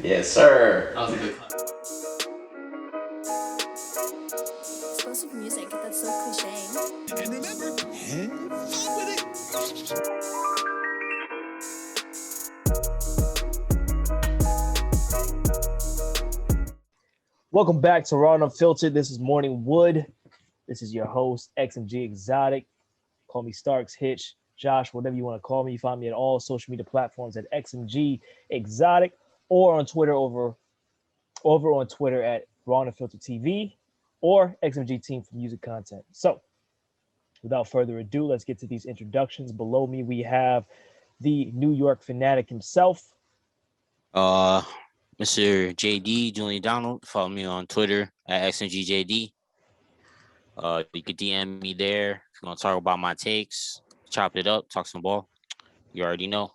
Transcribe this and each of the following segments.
Yes, sir. That was a good clap. Explosive music, that's so cliche. And remember, have fun with it. Welcome back to Raw and Unfiltered. This is Morning Wood. This is your host, Xmg.Xotic. Call me Starks, Hitch, Josh, whatever you want to call me. You find me at all social media platforms at Xmg.Xotic or on Twitter over on Twitter at Raw and Unfiltered TV or XMG Team for music content. So, without further ado, let's get to these introductions. Below me, we have the New York fanatic himself. Mr. JD, Julian Donald. Follow me on Twitter at XMGJD. You could DM me there if you want to talk about my takes, chop it up, talk some ball. You already know.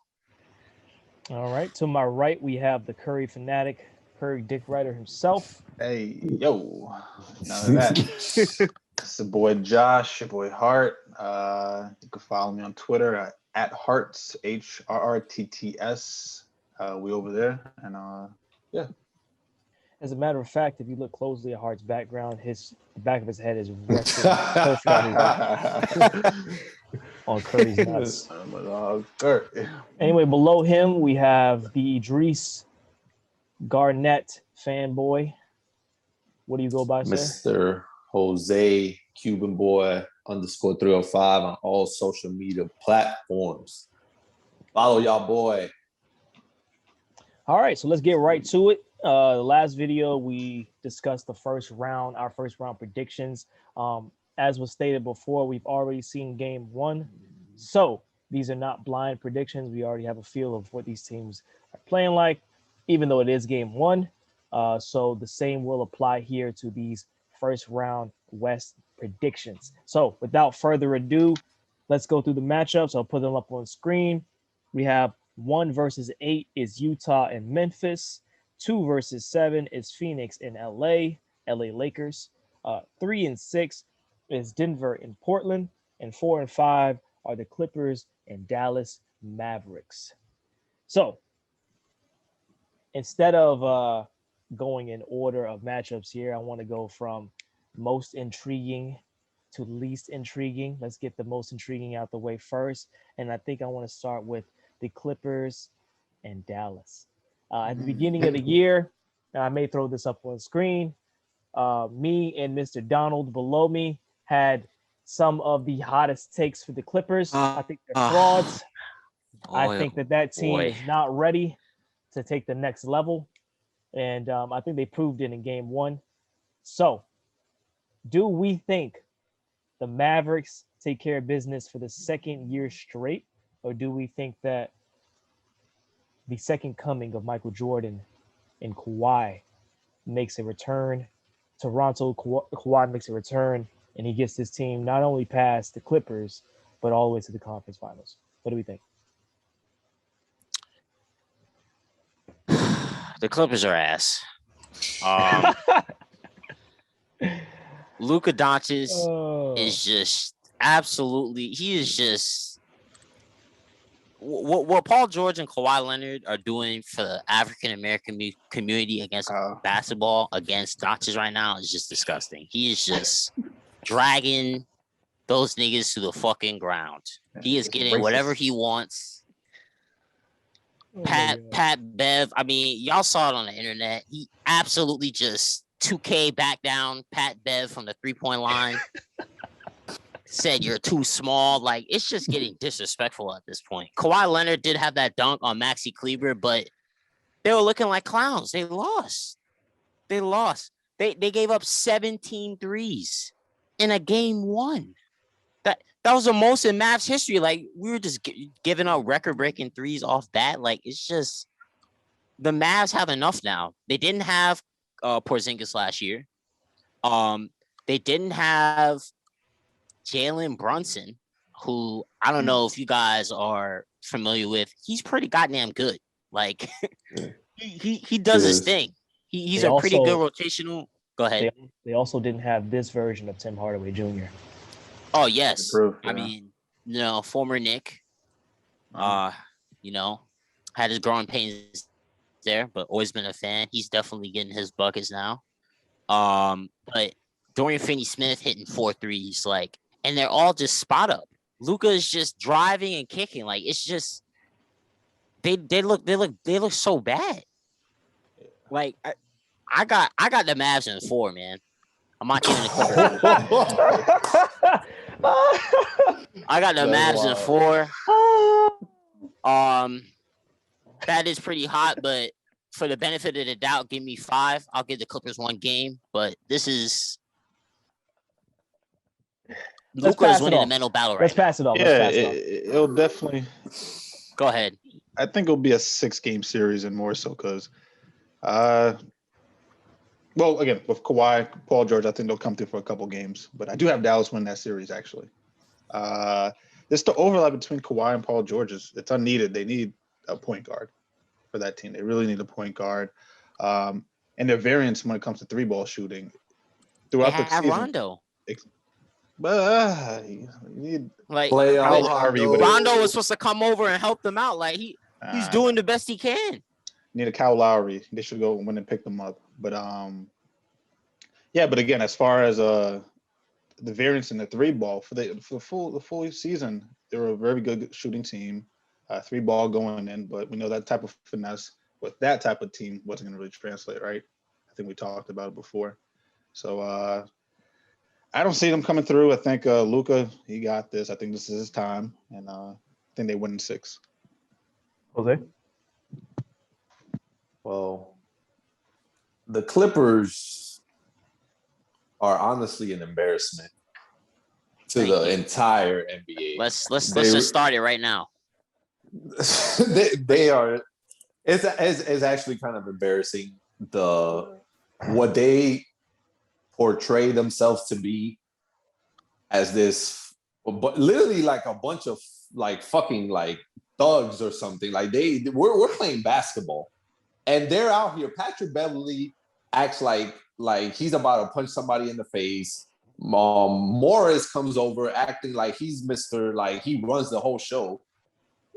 All right. To my right, we have the Curry fanatic, Curry Dick Writer himself. Hey, yo, none of that. It's the boy Josh, your boy Hart. You can follow me on Twitter at Harts, HRRTTS. We over there, and yeah. As a matter of fact, if you look closely at Hart's background, the back of his head is resting perfectly on Curry's nuts. Anyway, below him, we have the Idris Garnett fanboy. What do you go by, sir? Mr. Jose Cuban Boy _305 on all social media platforms. Follow y'all boy. All right, so let's get right to it. The last video, we discussed our first round predictions. As was stated before, we've already seen game one. So these are not blind predictions. We already have a feel of what these teams are playing like, even though it is game one. So the same will apply here to these first round West predictions. So without further ado, let's go through the matchups. I'll put them up on screen. We have 1 versus 8 is Utah and Memphis. 2 versus 7 is Phoenix and LA Lakers. 3 and 6 is Denver and Portland. And 4 and 5 are the Clippers and Dallas Mavericks. So instead of going in order of matchups here, I want to go from most intriguing to least intriguing. Let's get the most intriguing out the way first. And I think I want to start with the Clippers and Dallas. At the beginning of the year, I may throw this up on screen. Me and Mr. Donald below me had some of the hottest takes for the Clippers. I think they're frauds. I think that team is not ready to take the next level. And I think they proved it in game one. So, do we think the Mavericks take care of business for the second year straight? Or do we think that the second coming of Michael Jordan and Kawhi makes a return? Toronto, Kawhi makes a return, and he gets his team not only past the Clippers, but all the way to the conference finals. What do we think? The Clippers are ass. Luka Doncic is just absolutely. He is just what Paul George and Kawhi Leonard are doing for the African American community against basketball against Doncic right now is just disgusting. He is just dragging those niggas to the fucking ground. He is getting whatever he wants. Pat Bev, I mean, y'all saw it on the internet. He absolutely just 2K back down Pat Bev from the 3-point line. Said you're too small. Like, it's just getting disrespectful at this point. Kawhi Leonard did have that dunk on Maxi Kleber, but they were looking like clowns. They lost. They gave up 17 threes in a game one. That was the most in Mavs history. Like, we were just giving up record-breaking threes off that. Like, it's just the Mavs have enough now. They didn't have Porzingis last year. They didn't have Jalen Brunson, who I don't know if you guys are familiar with. He's pretty goddamn good. Like, he does his thing. He's a pretty good rotational. Go ahead. They also didn't have this version of Tim Hardaway Jr. Oh, yes. I mean, former Nick, had his growing pains there, but always been a fan. He's definitely getting his buckets now. But Dorian Finney-Smith hitting 4 threes, like, and they're all just spot up. Luka is just driving and kicking. Like, it's just they look so bad. Like, I got the Mavs in 4, man. I'm not giving the Clippers. I got the That's Mavs in wild. 4. That is pretty hot, but for the benefit of the doubt, give me 5. I'll give the Clippers 1 game, but this is Luka is pass it winning the off. mental battle Let's right now. pass it off. Yeah, Let's pass it off. it'll definitely. Go ahead. I think it'll be a 6-game series and more so because, well, again, with Kawhi, Paul George, I think they'll come through for a couple games. But I do have Dallas win that series, actually. Just the overlap between Kawhi and Paul George it's unneeded. They need a point guard for that team. They really need a point guard. And their variance when it comes to 3-ball shooting throughout the season. Rondo. But you need Like Playoff Rondo. Rondo was supposed to come over and help them out. Like he's doing the best he can. Need a Kyle Lowry. They should go win and pick them up. But yeah. But again, as far as the variance in the 3-ball for the full season, they were a very good shooting team. 3-ball going in, but we know that type of finesse with that type of team wasn't going to really translate, right? I think we talked about it before. So I don't see them coming through. I think Luka, he got this. I think this is his time, and I think they win in 6. Jose? Well, the Clippers are honestly an embarrassment to the entire NBA. Let's just start it right now. they are. It's actually kind of embarrassing what they portray themselves to be as this, but literally like a bunch of like fucking like thugs or something. Like we're playing basketball, and they're out here. Patrick Beverly acts like he's about to punch somebody in the face. Morris comes over acting like he's Mr. Like he runs the whole show.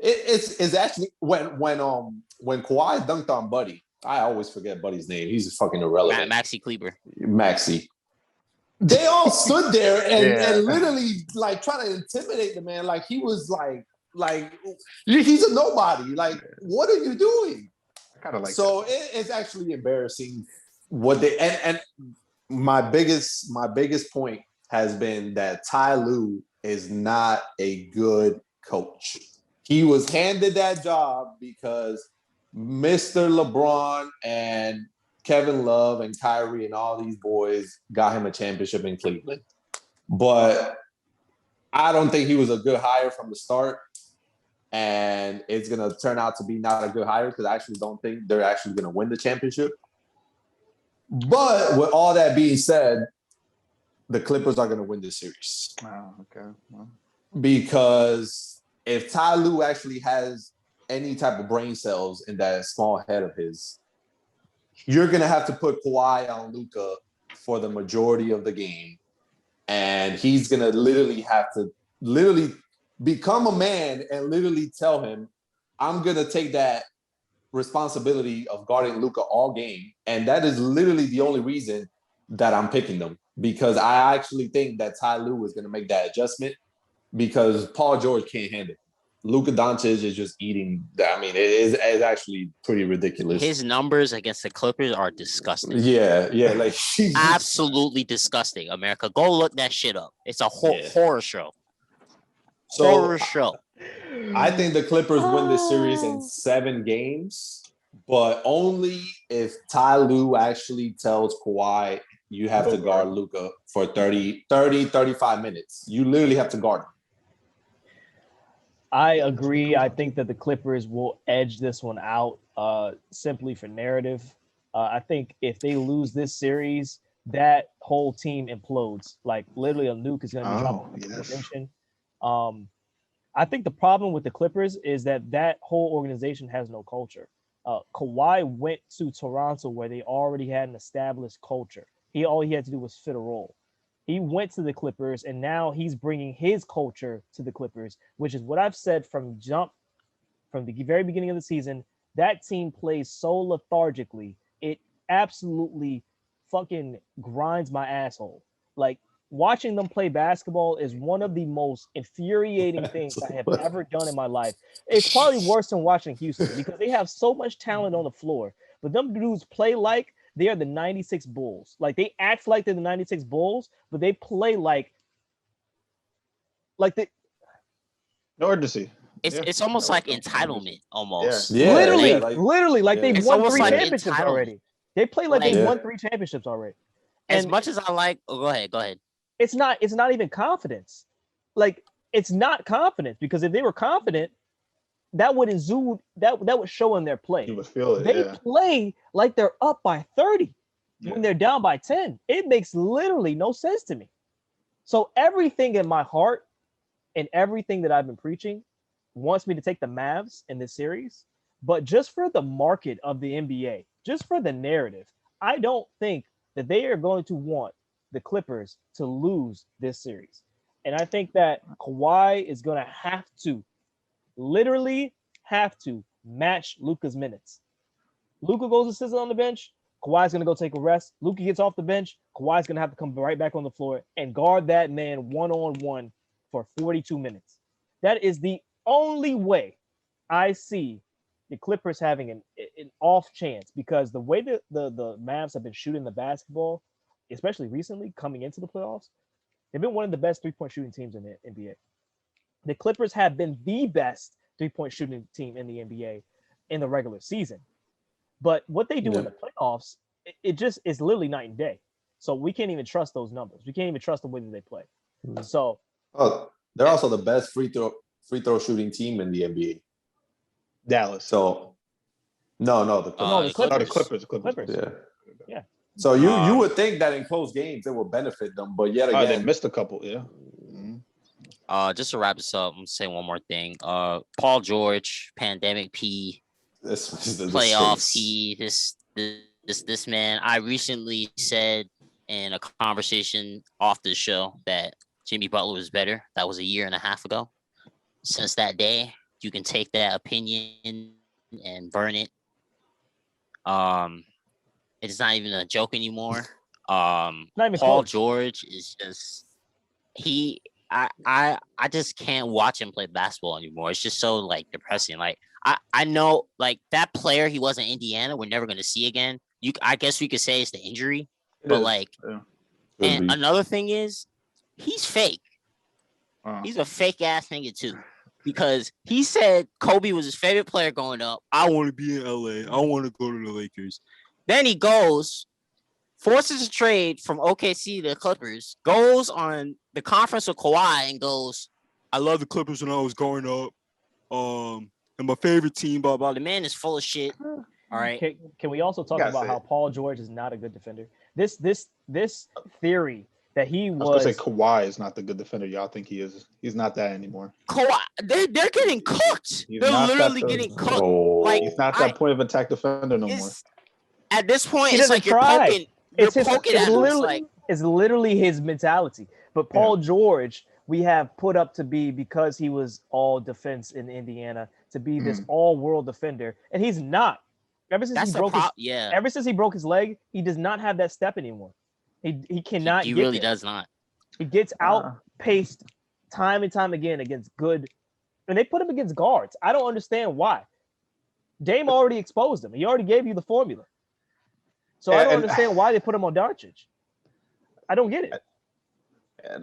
It's actually when Kawhi dunked on Buddy. I always forget Buddy's name. He's fucking irrelevant. Maxi Kleber. Maxi. They all stood there and literally like trying to intimidate the man. Like he was like he's a nobody. Like, what are you doing? Kind of like so it's actually embarrassing what they and my biggest point has been that Ty Lue is not a good coach. He was handed that job because Mr. LeBron and Kevin Love and Kyrie and all these boys got him a championship in Cleveland. But I don't think he was a good hire from the start. And it's going to turn out to be not a good hire because I actually don't think they're actually going to win the championship. But with all that being said, the Clippers are going to win this series. Oh, okay. Well. Because if Ty Lue actually has any type of brain cells in that small head of his, you're going to have to put Kawhi on Luka for the majority of the game. And he's going to literally have to become a man and literally tell him, I'm going to take that responsibility of guarding Luka all game. And that is literally the only reason that I'm picking them, because I actually think that Ty Lue is going to make that adjustment because Paul George can't handle it. Luka Doncic is just eating. I mean, it's actually pretty ridiculous. His numbers against the Clippers are disgusting. Yeah, like absolutely disgusting. America, go look that shit up. It's a horror show. Horror show. I think the Clippers win this series in 7 games, but only if Ty Lue actually tells Kawhi, you have to guard Luka for 35 minutes. You literally have to guard him. I agree. I think that the Clippers will edge this one out simply for narrative. I think if they lose this series, that whole team implodes. Like literally a nuke is going to be dropped in the organization. I think the problem with the Clippers is that whole organization has no culture. Kawhi went to Toronto where they already had an established culture. All he had to do was fit a role. He went to the Clippers, and now he's bringing his culture to the Clippers, which is what I've said from the very beginning of the season. that team plays so lethargically. It absolutely fucking grinds my asshole. Like watching them play basketball is one of the most infuriating things I have ever done in my life. It's probably worse than watching Houston because they have so much talent on the floor, but them dudes play like they are the 96 Bulls. Like they act like they're the 96 Bulls, but they play like they No urgency. It's almost like entitlement, almost. Yeah, literally, yeah, like- literally, like yeah. they've It's won almost 3 like championships entitlement. already. They play like Like- they've Yeah. won 3 championships already. As And much as I like, go ahead. it's not even confidence. Like it's not confidence because if they were confident, that would exude that would show in their play. You would feel it. They Yeah. play like they're up by 30 Yeah. when they're down by 10. It makes literally no sense to me. So everything in my heart and everything that I've been preaching wants me to take the Mavs in this series, but just for the market of the NBA, just for the narrative, I don't think that they are going to want the Clippers to lose this series. And I think that Kawhi is going to have to literally have to match Luka's minutes. Luka goes to sit on the bench. Kawhi's going to go take a rest. Luka gets off the bench. Kawhi's going to have to come right back on the floor and guard that man one-on-one for 42 minutes. That is the only way I see the Clippers having an off chance because the way that the Mavs have been shooting the basketball, especially recently coming into the playoffs, they've been one of the best three-point shooting teams in the NBA. The Clippers have been the best three-point shooting team in the NBA in the regular season. But what they do in the playoffs, it just is literally night and day. So we can't even trust those numbers. We can't even trust the way that they play. So they're also the best free throw shooting team in the NBA. Dallas. So no, the Clippers. the The Clippers. Yeah. So you would think that in close games it will benefit them, but yet again, they missed a couple. Yeah. Mm-hmm. Just to wrap this up, I'm gonna say one more thing. Paul George, pandemic P, this was the playoff disgrace. T. This man. I recently said in a conversation off the show that Jimmy Butler was better. That was a year and a half ago. Since that day, you can take that opinion and burn it. It's not even a joke anymore. not even Paul close. George is just I just can't watch him play basketball anymore. It's just so like depressing. Like I know like that player he was in Indiana we're never gonna see again. I guess we could say it's the injury, but like and another thing is he's fake. He's a fake ass nigga too. Because he said Kobe was his favorite player growing up. I want to be in LA. I want to go to the Lakers. Then he goes, forces a trade from OKC to the Clippers, goes on the conference with Kawhi and goes, I love the Clippers when I was growing up. And my favorite team, blah, blah. The man is full of shit. All right. Can we also talk about how Paul George is not a good defender? This theory that he was. I was gonna say Kawhi is not the good defender y'all think he is. He's not that anymore. Kawhi, they're getting cooked. They're literally getting cooked. Like he's not that point of attack defender no more. At this point, He it's doesn't like you're try. poking. You're poking at him. It's literally his mentality. But Paul George, we have put up to be because he was all defense in Indiana to be this all-world defender, and he's not. Ever since he broke his leg, he does not have that step anymore. He cannot. He really does not. He gets outpaced time and time again against good, and they put him against guards. I don't understand why. Dame already exposed him. He already gave you the formula. So I don't understand why they put him on Darcic. I don't get it.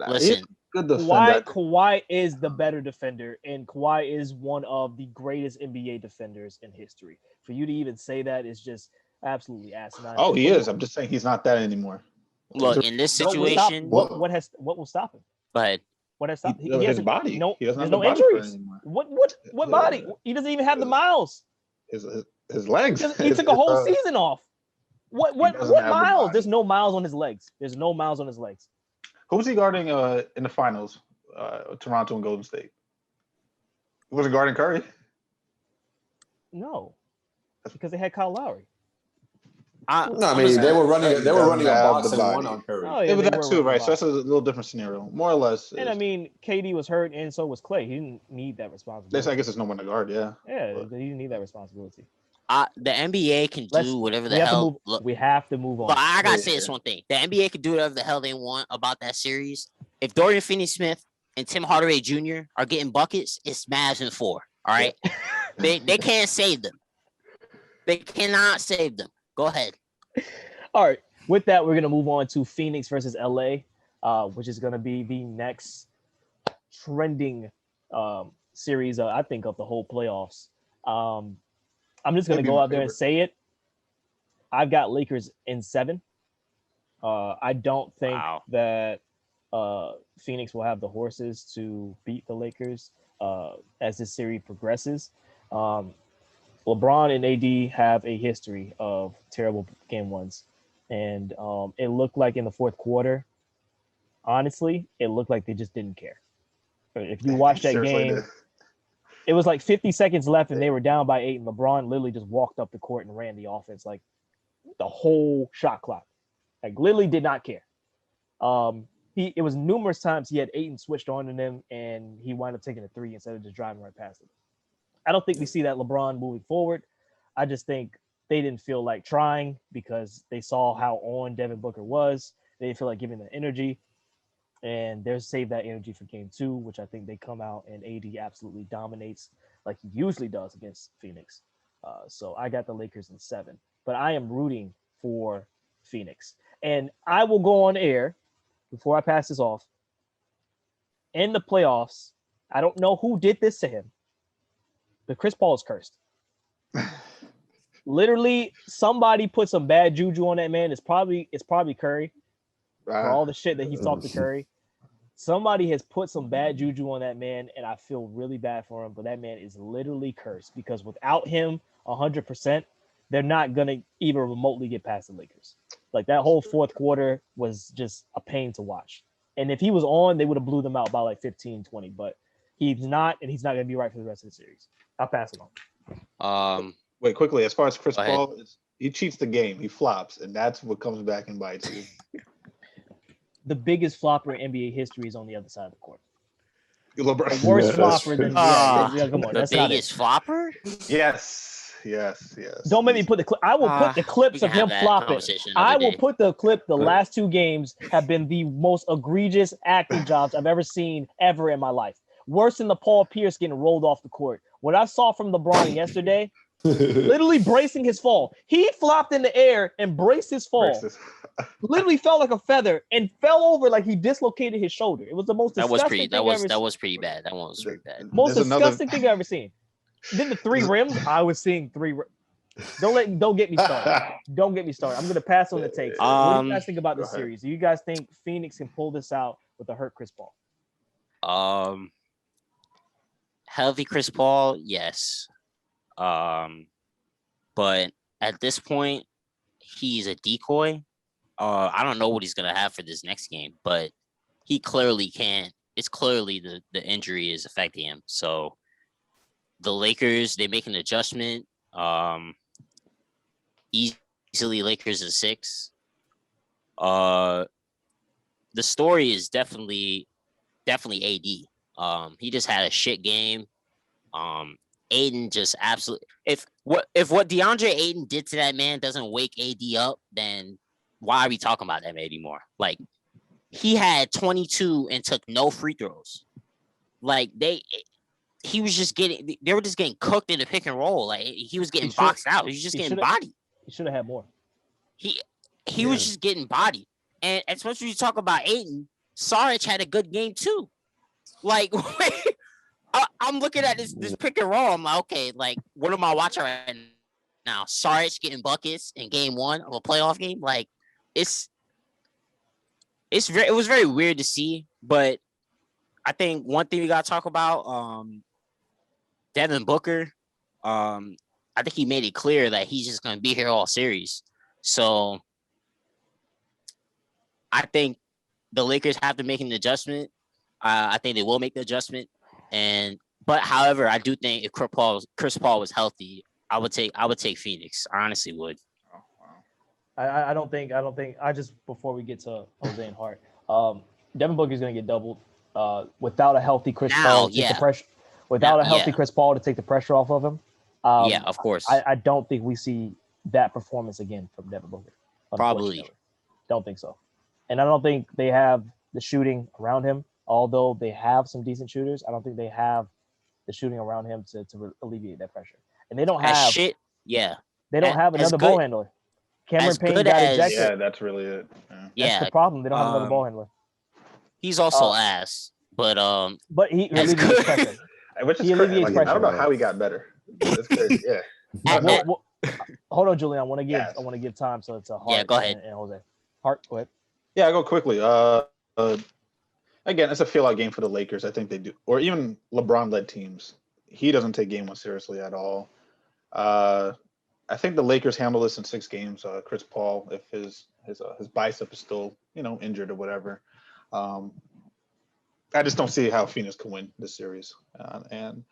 Listen, Kawhi is the better defender, and Kawhi is one of the greatest NBA defenders in history. For you to even say that is just absolutely asinine. Oh, he is. I'm just saying he's not that anymore. Look, in this situation, what will stop him? Go ahead. What has stopped his body? No, he doesn't there's have no the body injuries. anymore. What body? He doesn't even have the miles. His legs. He took a whole season off. What miles? The There's no miles on his legs. There's no miles on his legs. Who was he guarding in the finals? Toronto and Golden State. Was it guarding Curry? No, because they had Kyle Lowry. They were running a box and one on Curry. Oh, it was that too, right? So that's a little different scenario, more or less. And I mean, KD was hurt, and so was Clay. He didn't need that responsibility. I guess there's no one to guard. Yeah. Yeah, he didn't need that responsibility. The NBA can do whatever the hell. Look, we have to move on. but I gotta say this one thing: the NBA can do whatever the hell they want about that series. If Dorian Finney-Smith and Tim Hardaway Jr. are getting buckets, it's Mavs in 4. All right, they can't save them. They cannot save them. Go ahead. All right. With that, we're gonna move on to Phoenix versus LA, which is gonna be the next trending series. I think of the whole playoffs. I'm just gonna go out there and say it. I've got Lakers in 7. I don't think that Phoenix will have the horses to beat the Lakers as this series progresses. LeBron and AD have a history of terrible game ones, and it looked like in the fourth quarter, honestly, it looked like they just didn't care. If you watch that game, it was like 50 seconds left and they were down by 8, and LeBron literally just walked up the court and ran the offense like the whole shot clock. Like literally did not care. It was numerous times he had Ayton switched on to him and he wound up taking a 3 instead of just driving right past him. I don't think we see that LeBron moving forward. I just think they didn't feel like trying because they saw how on Devin Booker was. They didn't feel like giving the energy. And they're saved that energy for game 2, which I think they come out and AD absolutely dominates like he usually does against Phoenix. So I got the Lakers in 7, but I am rooting for Phoenix. And I will go on air before I pass this off. In the playoffs, I don't know who did this to him, but Chris Paul is cursed. Literally, somebody put some bad juju on that man. It's probably Curry. For all the shit that he's talked to Curry. Somebody has put some bad juju on that man, and I feel really bad for him, but that man is literally cursed because without him 100%, they're not going to even remotely get past the Lakers. Like that whole fourth quarter was just a pain to watch. And if he was on, they would have blew them out by like 15, 20, but he's not, and he's not going to be right for the rest of the series. I'll pass it on. Wait, quickly, as far as Chris Paul, he cheats the game. He flops, and that's what comes back and bites you. The biggest flopper in NBA history is on the other side of the court. LeBron. The worst flopper than come on. The biggest flopper? Yes. Don't make me put the clip. I will put the clips of him flopping. I will put the clip. The last 2 games have been the most egregious acting jobs I've ever seen ever in my life. Worse than the Paul Pierce getting rolled off the court. What I saw from LeBron yesterday, literally bracing his fall. He flopped in the air and braced his fall. Literally felt like a feather and fell over like he dislocated his shoulder. It was the most disgusting thing I've ever seen. That was pretty bad. That one was pretty bad. Most disgusting thing I've ever seen. Then the 3 rims, I was seeing 3. Don't get me started. Don't get me started. I'm gonna pass on the takes. What do you guys think about this series? Do you guys think Phoenix can pull this out with a hurt Chris Paul? Healthy Chris Paul, yes. But at this point, he's a decoy. I don't know what he's gonna have for this next game, but he clearly can't. It's clearly the injury is affecting him. So the Lakers, they make an adjustment. Easily Lakers in 6. The story is definitely AD. He just had a shit game. Aiden just absolutely. If what DeAndre Ayton did to that man doesn't wake AD up, then why are we talking about that man anymore? Like he had 22 and took no free throws. Like they were just getting cooked in the pick and roll. Like he was getting boxed out. He was just getting bodied. He should have had more. He was just getting bodied. And especially when you talk about Ayton, Sarge had a good game too. Like I'm looking at this pick and roll. I'm like, okay, like what am I watching right now? Sarge getting buckets in game 1 of a playoff game. Like it was very weird to see, but I think one thing we gotta talk about, Devin Booker. I think he made it clear that he's just gonna be here all series. So I think the Lakers have to make an adjustment. I think they will make the adjustment. But however, I do think if Chris Paul was healthy, I would take Phoenix. I honestly would. I don't think before we get to Jose and Hart, Devin Booker is going to get doubled without a healthy Chris Paul to take the pressure. Without a healthy Chris Paul to take the pressure off of him, Yeah, of course. I don't think we see that performance again from Devin Booker. Probably. Unfortunately. Don't think so. And I don't think they have the shooting around him. Although they have some decent shooters, I don't think they have the shooting around him to alleviate that pressure. And they don't As have shit. Yeah. they don't have as another good- ball handler. Cameron as Payne good got as- ejected. Yeah, that's really it. Yeah. That's Yeah. the problem. They don't have another ball handler. He's also ass. But But he as alleviates good- pressure. Which is He crazy. alleviates Like, I don't know pressure. how he got better. That's crazy. Yeah. at- Well, at- well, hold on, Julian. I want to give Yes. time so it's a Hart. Yeah, go ahead. And Jose. Hart, go ahead. Yeah, I'll go quickly. Again, it's a feel out game for the Lakers. I think they do, or even LeBron-led teams. He doesn't take game one seriously at all. I think the Lakers handle this in 6 games. Chris Paul, if his bicep is still injured or whatever. I just don't see how Phoenix can win this series, and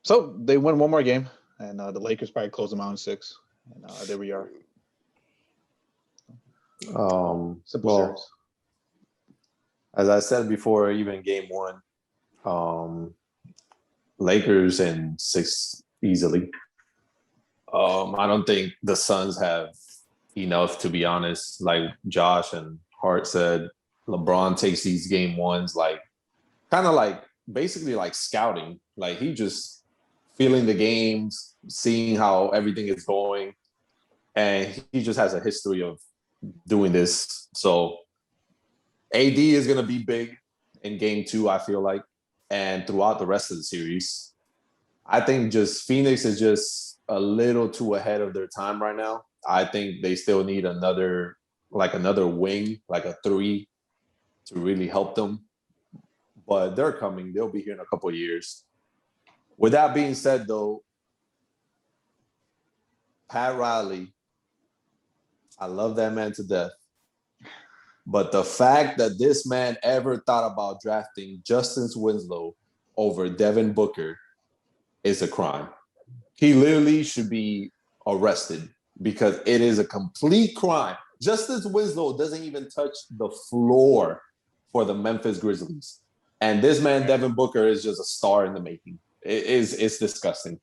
so they win one more game, and the Lakers probably close them out in 6. And there we are. Simple Well, series. as I said before, even game 1, Lakers in 6 easily. I don't think the Suns have enough, to be honest. Like Josh and Hart said, LeBron takes these game 1s kind of basically like scouting. Like he just feeling the games, seeing how everything is going. And he just has a history of doing this. So AD is going to be big in game 2, I feel like, and throughout the rest of the series. I think just Phoenix is just a little too ahead of their time right now. I think they still need another wing, like a 3 to really help them. But they're coming. They'll be here in a couple of years. With that being said, though, Pat Riley, I love that man to death. But the fact that this man ever thought about drafting Justice Winslow over Devin Booker is a crime. He literally should be arrested because it is a complete crime. Justice Winslow doesn't even touch the floor for the Memphis Grizzlies. And this man, Devin Booker, is just a star in the making. It's disgusting.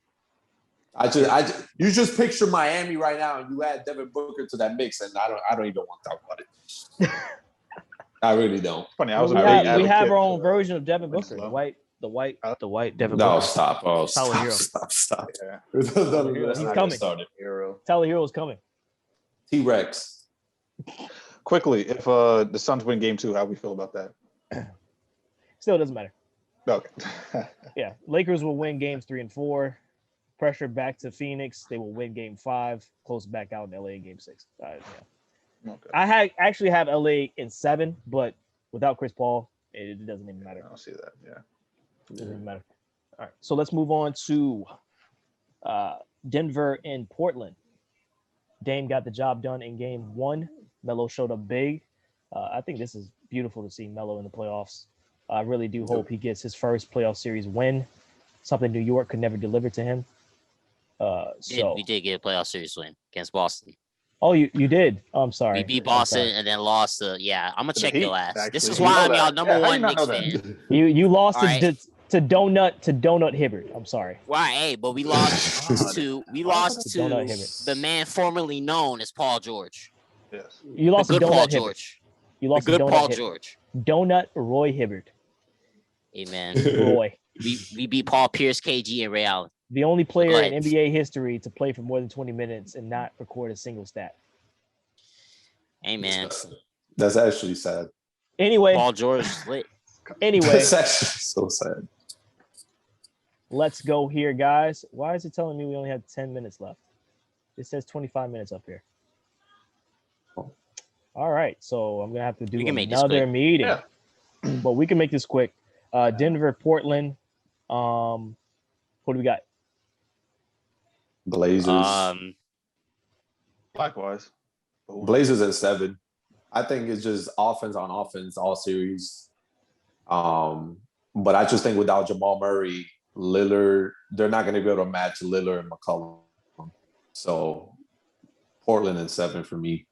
You just picture Miami right now, and you add Devin Booker to that mix, and I don't even want to talk about it. I really don't. Funny, I was we a big have advocate our own for version of Devin Booker, Winslow. the white Devin No, Booker. stop. Oh, Tyler Hero. stop. Yeah. Let's He's not coming. get started. Hero. Tyler Hero's coming. T-Rex. Quickly, if the Suns win game 2, how we feel about that? Still doesn't matter. Okay. Yeah, Lakers will win games 3 and 4. Pressure back to Phoenix. They will win game 5. Close back out in LA in game 6. Yeah. Okay. I actually have LA in 7, but without Chris Paul, it doesn't even matter. I don't see that. Yeah. It doesn't even matter. All right, so let's move on to Denver and Portland. Dame got the job done in game 1. Melo showed up big. I think this is beautiful to see Melo in the playoffs. I really do hope he gets his first playoff series win, something New York could never deliver to him. We did get a playoff series win against Boston. Oh, you did? Oh, I'm sorry. We beat I'm Boston sorry. and then lost to I'm gonna To the check Heat, your ass. This actually. is You why know I'm that. y'all number Yeah, how you one not Knicks know that? fan. You lost All right. to Donut Hibbert. I'm sorry. Right, hey, but we lost to Donut Hibbert. the man formerly known as Paul George. Yes. You The lost to good Donut Paul Hibbert. George. You The lost to good Donut Paul Hibbert. George. Donut Roy Hibbert. Amen. Roy. we beat Paul Pierce, KG, and Ray Allen. The only player Go in ahead. NBA history to play for more than 20 minutes and not record a single stat. Amen. That's actually sad. Anyway, Paul George lit. That's actually so sad. let's go here, guys. Why is it telling me we only have 10 minutes left? It says 25 minutes up here. All right, so I'm gonna have to do We can make this another quick. meeting, Yeah. but we can make this quick. Denver, Portland. What do we got? Blazers. Likewise. Blazers at 7. I think it's just offense on offense all series. But I just think without Jamal Murray, Lillard, they're not going to be able to match Lillard and McCollum. So Portland at 7 for me.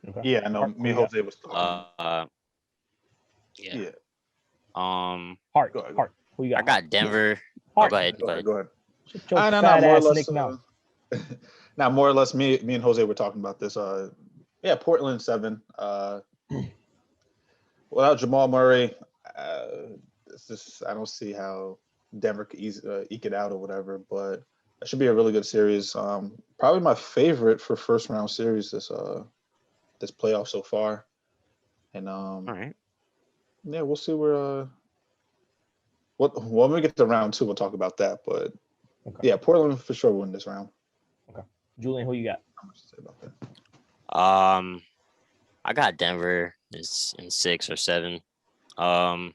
Okay. Yeah, I know. Hart, Me and who you Jose was talking. Yeah. Yeah. Um, Hart, Go ahead. Hart. Who you got? I got Denver. Hart. Go ahead. Go ahead. Shut your No, fat more or ass less. Nick mouth. Now, more or less, me and Jose were talking about this. Yeah, Portland 7. Without Jamal Murray, it's just I don't see how Denver could eke it out or whatever. But it should be a really good series. Probably my favorite for first round series this playoff so far. And All right. yeah, we'll see where when we get to round 2, we'll talk about that. But Okay. yeah, Portland for sure win this round. Julian, who you got? How much to say about that? I got Denver is in 6 or 7. Don't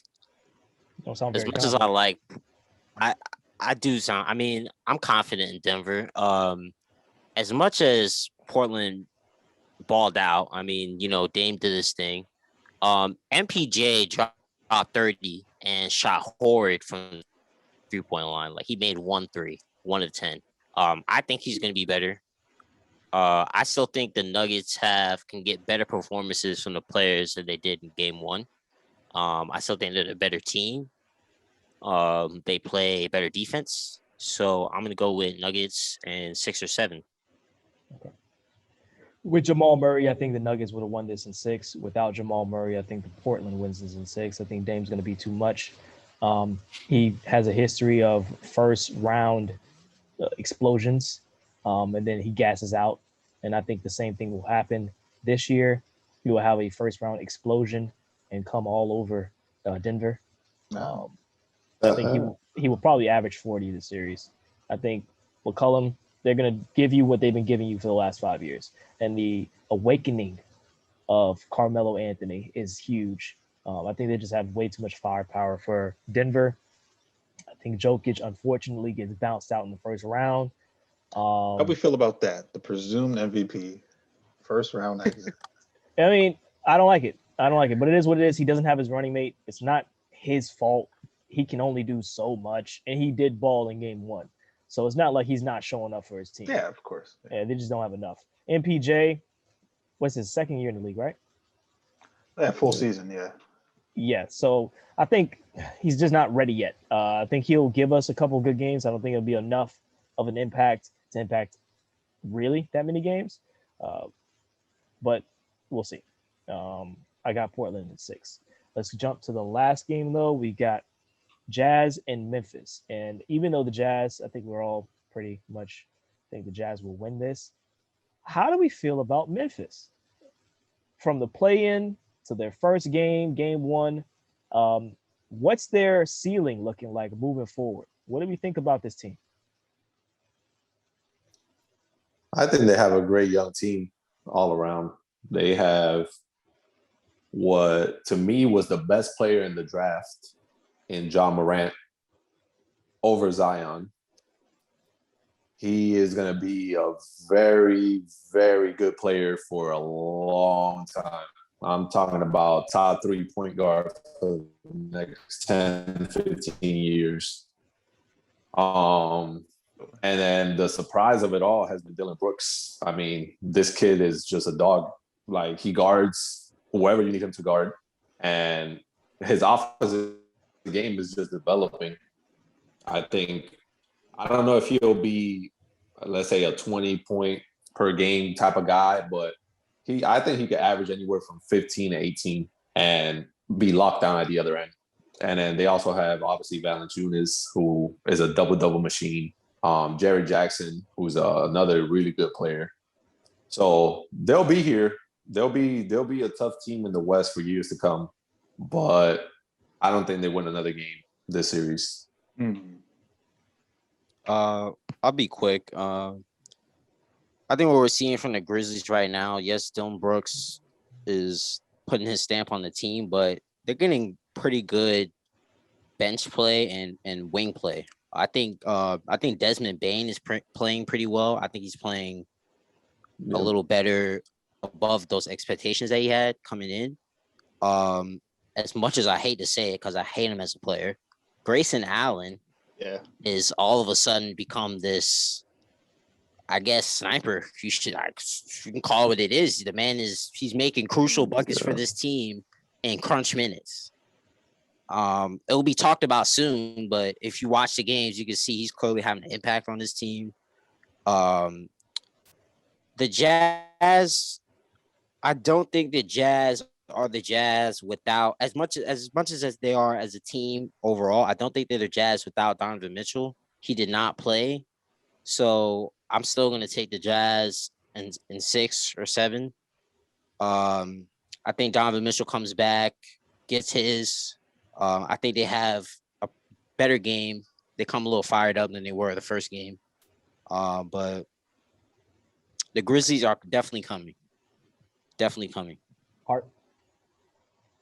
sound As very much as I confident. like, I do sound. I mean, I'm confident in Denver. As much as Portland balled out, I mean, Dame did his thing. MPJ dropped 30 and shot horrid from the 3-point line. Like he made 1 3, 1 of 10. I think he's gonna be better. I still think the Nuggets can get better performances from the players than they did in game 1. I still think they're a better team. They play better defense. So I'm gonna go with Nuggets and 6 or 7. With Jamal Murray, I think the Nuggets would have won this in 6. Without Jamal Murray, I think the Portland wins this in 6. I think Dame's going to be too much. He has a history of first round explosions, and then he gasses out. And I think the same thing will happen this year. He will have a first round explosion and come all over Denver. I think he will probably average 40 this series. I think McCollum, they're going to give you what they've been giving you for the last 5 years. And the awakening of Carmelo Anthony is huge. I think they just have way too much firepower for Denver. I think Jokic, unfortunately, gets bounced out in the first round. How do we feel about that? The presumed MVP, first round exit. I mean, I don't like it. But it is what it is. He doesn't have his running mate. It's not his fault. He can only do so much. And he did ball in game 1. So it's not like he's not showing up for his team. Yeah, of course. Yeah, they just don't have enough. MPJ, what's his second year in the league, right? Yeah, full season, yeah. Yeah, so I think he's just not ready yet. I think he'll give us a couple good games. I don't think it'll be enough of an impact to impact really that many games. But we'll see. I got Portland at 6. Let's jump to the last game, though. We got Jazz and Memphis. And even though the Jazz, I think we're all pretty much think the Jazz will win this. How do we feel about Memphis? From the play-in to their first game, game 1, what's their ceiling looking like moving forward? What do we think about this team? I think they have a great young team all around. They have what to me was the best player in the draft in John Morant over Zion. He is going to be a very, very good player for a long time. I'm talking about top 3 point guard for the next 10, 15 years. And then the surprise of it all has been Dylan Brooks. I mean, this kid is just a dog. Like, he guards whoever you need him to guard. And his offensive game is just developing. I don't know if he'll be, let's say, a 20-point per game type of guy, but I think he could average anywhere from 15 to 18 and be locked down at the other end. And then they also have, obviously, Valanciunas, who is a double-double machine. Jerry Jackson, who's another really good player. So they'll be here. They'll be a tough team in the West for years to come. But I don't think they win another game this series. I'll be quick. I think what we're seeing from the Grizzlies right now, yes, Dylan Brooks is putting his stamp on the team, but they're getting pretty good bench play and wing play. I think Desmond Bane is playing pretty well. I think he's playing a little better above those expectations that he had coming in. As much as I hate to say it, because I hate him as a player, Grayson Allen is all of a sudden become this, I guess, sniper. You can call it what it is. The man he's making crucial buckets for this team in crunch minutes. It will be talked about soon, but if you watch the games, you can see he's clearly having an impact on this team. The Jazz, I don't think the Jazz are the Jazz without as much as they are as a team overall. I don't think they're the Jazz without Donovan Mitchell. He did not play, so I'm still going to take the Jazz in 6 or 7. I think Donovan Mitchell comes back, gets his. I think they have a better game. They come a little fired up than they were the first game. But the Grizzlies are definitely coming. Definitely coming. Art.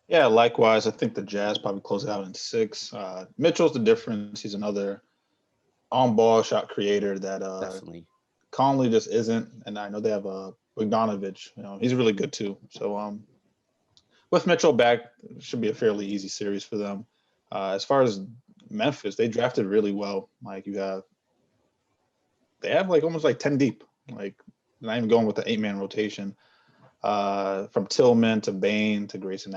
Yeah, likewise. I think the Jazz probably close it out in 6. Mitchell's the difference. He's another on-ball shot creator that Definitely. Conley just isn't. And I know they have Bogdanovich. He's really good too. So with Mitchell back, it should be a fairly easy series for them. As far as Memphis, they drafted really well. Like they have like almost like 10 deep. Like not even going with the 8-man rotation. From Tillman to Bain to Grayson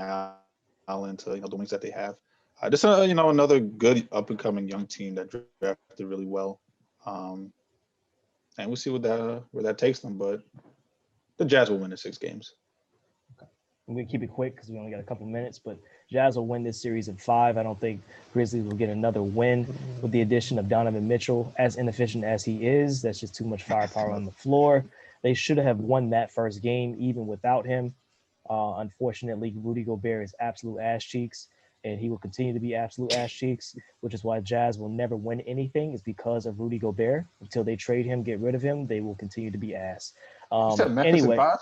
Allen to the wings that they have. Just another good up and coming young team that drafted really well. And we'll see where that takes them. But the Jazz will win in 6 games. I'm going to keep it quick because we only got a couple minutes, but Jazz will win this series in 5. I don't think Grizzlies will get another win with the addition of Donovan Mitchell. As inefficient as he is, that's just too much firepower on the floor. They should have won that first game even without him. Unfortunately, Rudy Gobert is absolute ass cheeks, and he will continue to be absolute ass cheeks, which is why Jazz will never win anything. Is because of Rudy Gobert. Until they trade him, get rid of him, they will continue to be ass. You said Memphis Anyway, in 5?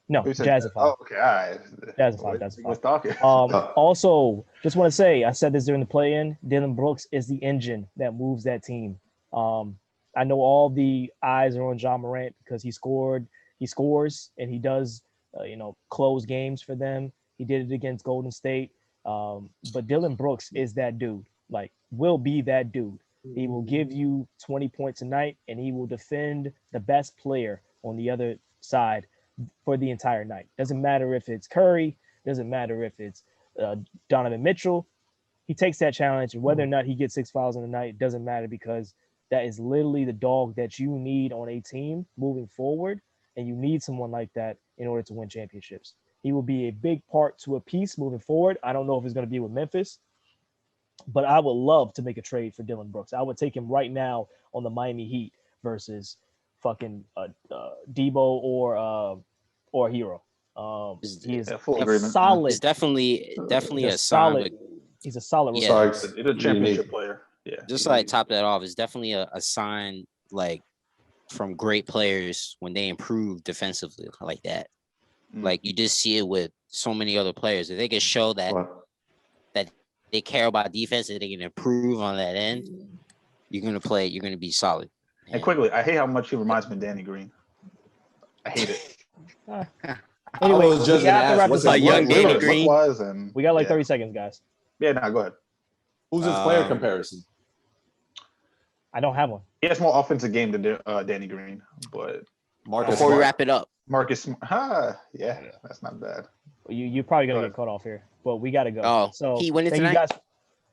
no, You said Jazz at 5. Oh, okay, all right. Jazz at 5. That's We're 5. talking. Also, just want to say, I said this during the play-in. Dylan Brooks is the engine that moves that team. I know all the eyes are on John Morant because he scores, and he does, close games for them. He did it against Golden State. But Dylan Brooks is that dude. Like, will be that dude. He will give you 20 points a night, and he will defend the best player on the other side for the entire night. Doesn't matter if it's Curry, doesn't matter if it's Donovan Mitchell. He takes that challenge, and whether or not he gets 6 fouls in a night doesn't matter because that is literally the dog that you need on a team moving forward, and you need someone like that in order to win championships. He will be a big part to a piece moving forward. I don't know if it's going to be with Memphis, but I would love to make a trade for Dylan Brooks. I would take him right now on the Miami Heat versus fucking Debo or Hero. He is full agreement. solid. It's definitely He's a sign. solid. He's a solid. Yeah. receiver. Sorry, He's a championship player. Yeah. Just like top that off, it's definitely a sign like from great players when they improve defensively like that. Like you just see it with so many other players. If they can show that they care about defense and they can improve on that end, you're gonna be solid. And quickly, I hate how much he reminds me of Danny Green. I hate it. Anyway, I was just we gonna have to ask, wrap what's this a up. young Danny Green? We got like yeah. 30 seconds, guys. Yeah, no, go ahead. Who's his player comparison? I don't have one. He has more offensive game than Danny Green, but Marcus Before we Smart. wrap it up, Marcus, yeah, that's not bad. You're probably gonna Go get ahead. cut off here, but we gotta go. Oh, so he winning thank you tonight? guys.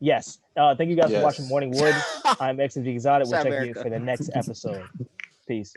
Yes. Thank you guys for Yes. watching Morning Wood. I'm Xmg.Xotic. We'll Shout check you America. for the next episode. Peace.